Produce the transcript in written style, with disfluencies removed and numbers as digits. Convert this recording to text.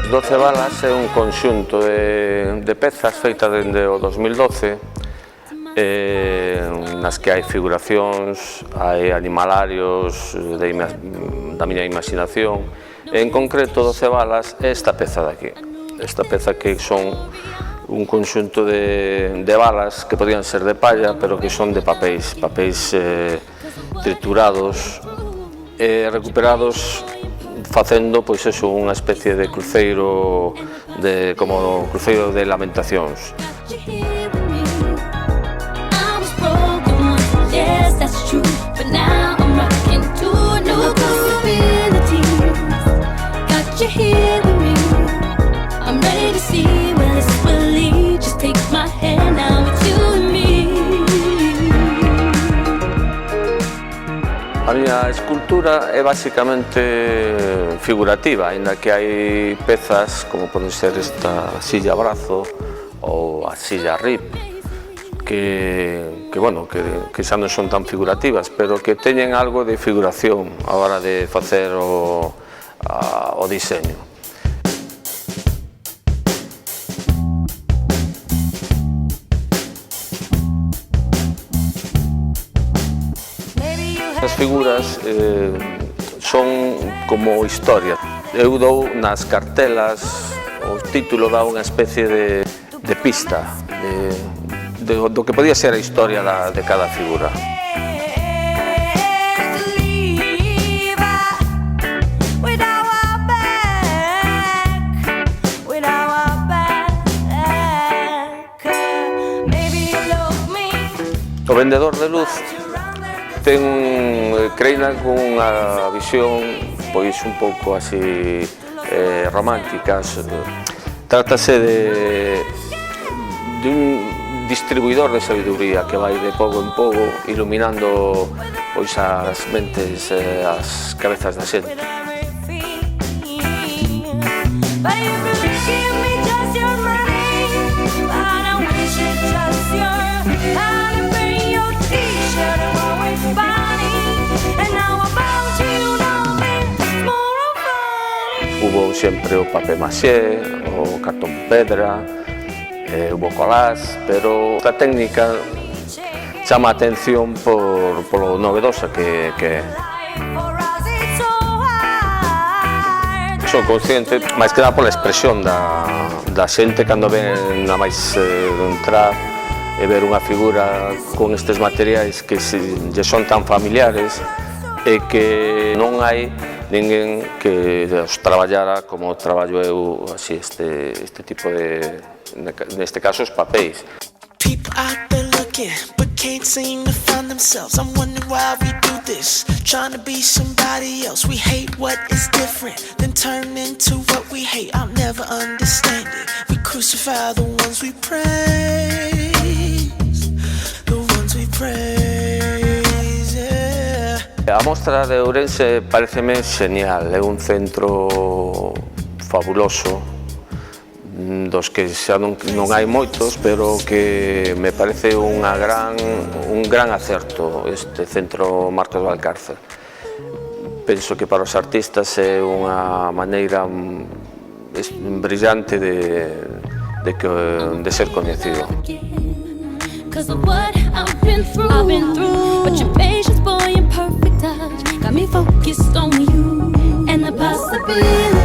12 balas é un conxunto de pezas feitas dende o 2012 nas que hai figuracións, hai animalarios da miña imaginación. En concreto, 12 balas é esta peza de aquí. Esta peza que son un conxunto de balas que podían ser de palla, pero que son de papéis triturados e recuperados facendo, pois eso, unha especie de cruceiro, como cruceiro de lamentacións. A miña escultura é basicamente figurativa, aínda que hai pezas como poden ser esta silla brazo ou a silla rip que xa non son tan figurativas, pero que teñen algo de figuración a hora de facer o diseño. As figuras son como historia. Eu dou nas cartelas, o título dá unha especie de pista do que podía ser a historia de cada figura. O vendedor de luz creina con unha visión pois un pouco así romántica. Trátase de un distribuidor de sabiduría que vai de pouco en pouco iluminando pois as mentes, as cabezas da xente. Hubo sempre o papel maché, o cartón pedra, hubo colás, pero a técnica chama a atención polo novedosa que é. Son consciente, máis que nada pola expresión da xente cando ven nada máis entrar e ver unha figura con estes materiais que lle son tan familiares e que non hai ninguén que os traballara como traballo eu, así, este tipo de, neste caso, os papéis. People out there looking, but can't seem to find themselves. I'm wondering why we do this, trying to be somebody else. We hate what is different, then turn into what we hate. I'll never understand it. We crucify the ones we praise, the ones we praise. A mostra de Ourense pareceme genial, é un centro fabuloso, dos que xa non hai moitos, pero que me parece un gran acerto este centro Marcos Valcárcel. Penso que para os artistas é unha maneira brillante de ser coñecido. Got me focused on you and the possibility.